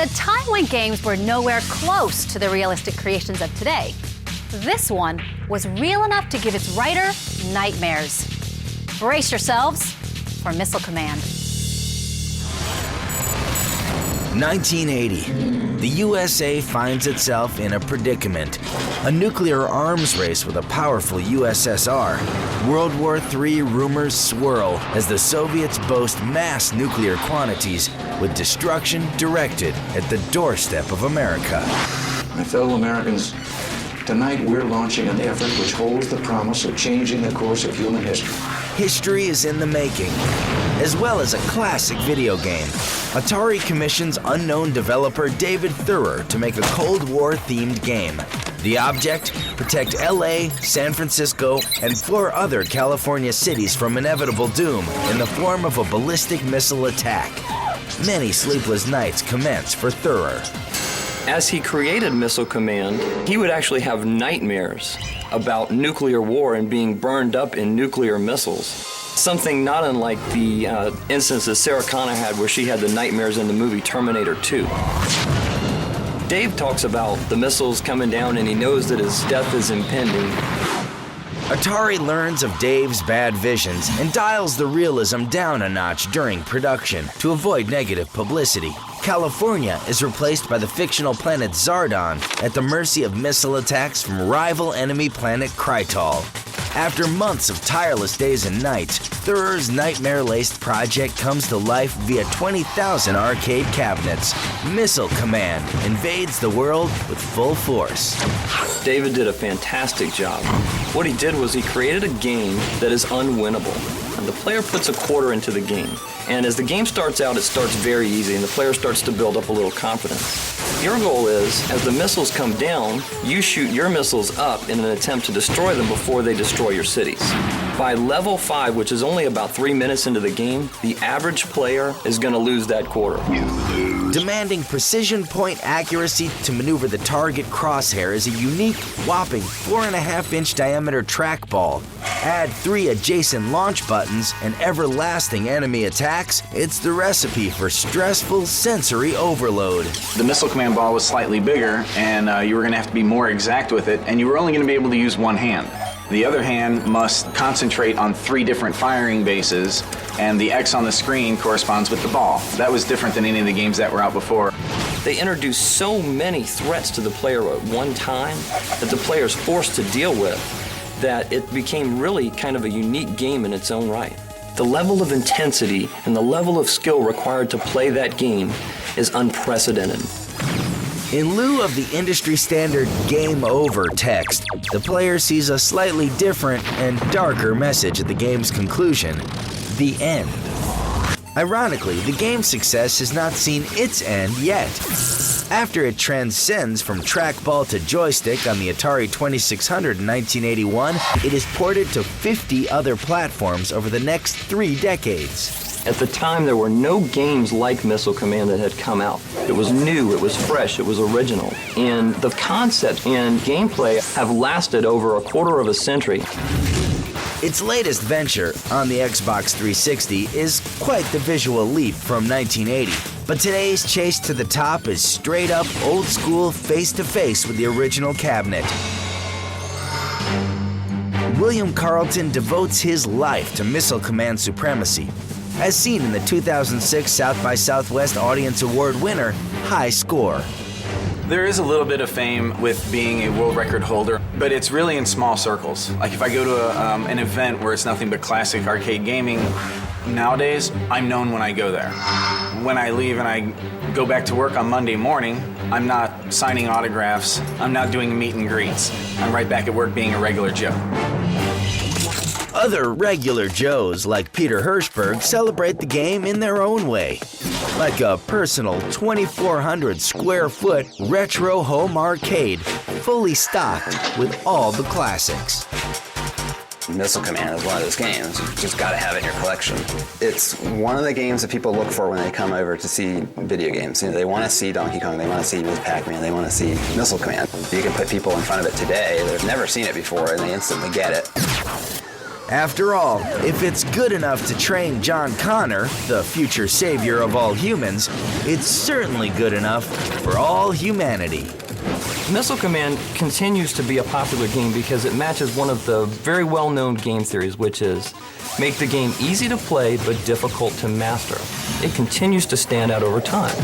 At a time when games were nowhere close to the realistic creations of today, this one was real enough to give its writer nightmares. Brace yourselves for Missile Command. 1980. The USA finds itself in a predicament. A nuclear arms race with a powerful USSR. World War III rumors swirl as the Soviets boast mass nuclear quantities with destruction directed at the doorstep of America. My fellow Americans, tonight we're launching an effort which holds the promise of changing the course of human history. History is in the making, as well as a classic video game. Atari commissions unknown developer David Thurer to make a Cold War-themed game. The object? Protect LA, San Francisco, and 4 other California cities from inevitable doom in the form of a ballistic missile attack. Many sleepless nights commence for Thurer. As he created Missile Command, he would actually have nightmares about nuclear war and being burned up in nuclear missiles. Something not unlike the instance that Sarah Connor had where she had the nightmares in the movie Terminator 2. Dave talks about the missiles coming down and he knows that his death is impending. Atari learns of Dave's bad visions and dials the realism down a notch during production to avoid negative publicity. California is replaced by the fictional planet Zardon at the mercy of missile attacks from rival enemy planet Krytal. After months of tireless days and nights, Thurer's nightmare-laced project comes to life via 20,000 arcade cabinets. Missile Command invades the world with full force. David did a fantastic job. What he did was he created a game that is unwinnable. And the player puts a quarter into the game. And as the game starts out, it starts very easy, and the player starts to build up a little confidence. Your goal is, as the missiles come down, you shoot your missiles up in an attempt to destroy them before they destroy your cities. By level 5, which is only about 3 minutes into the game, the average player is going to lose that quarter. Demanding precision point accuracy to maneuver the target crosshair is a unique, whopping 4.5-inch diameter trackball. Add 3 adjacent launch buttons and everlasting enemy attacks, it's the recipe for stressful sensory overload. The Missile Command ball was slightly bigger, and you were going to have to be more exact with it, and you were only going to be able to use one hand. The other hand must concentrate on 3 different firing bases, and the X on the screen corresponds with the ball. That was different than any of the games that were out before. They introduced so many threats to the player at one time that the player is forced to deal with that it became really kind of a unique game in its own right. The level of intensity and the level of skill required to play that game is unprecedented. In lieu of the industry standard game over text, the player sees a slightly different and darker message at the game's conclusion: the end. Ironically, the game's success has not seen its end yet. After it transcends from trackball to joystick on the Atari 2600 in 1981, it is ported to 50 other platforms over the next 3 decades. At the time, there were no games like Missile Command that had come out. It was new, it was fresh, it was original. And the concept and gameplay have lasted over a quarter of a century. Its latest venture, on the Xbox 360, is quite the visual leap from 1980. But today's chase to the top is straight up old school face-to-face with the original cabinet. William Carlton devotes his life to Missile Command supremacy, as seen in the 2006 South by Southwest Audience Award winner, High Score. There is a little bit of fame with being a world record holder, but it's really in small circles. Like if I go to an event where it's nothing but classic arcade gaming, nowadays, I'm known when I go there. When I leave and I go back to work on Monday morning, I'm not signing autographs, I'm not doing meet and greets. I'm right back at work being a regular Joe. Other regular Joes like Peter Hirschberg celebrate the game in their own way, like a personal 2,400 square foot retro home arcade, fully stocked with all the classics. Missile Command is one of those games you just gotta have in your collection. It's one of the games that people look for when they come over to see video games. You know, they want to see Donkey Kong, they want to see Ms. Pac-Man, they want to see Missile Command. You can put people in front of it today that have never seen it before and they instantly get it. After all, if it's good enough to train John Connor, the future savior of all humans, it's certainly good enough for all humanity. Missile Command continues to be a popular game because it matches one of the very well-known game theories, which is make the game easy to play but difficult to master. It continues to stand out over time.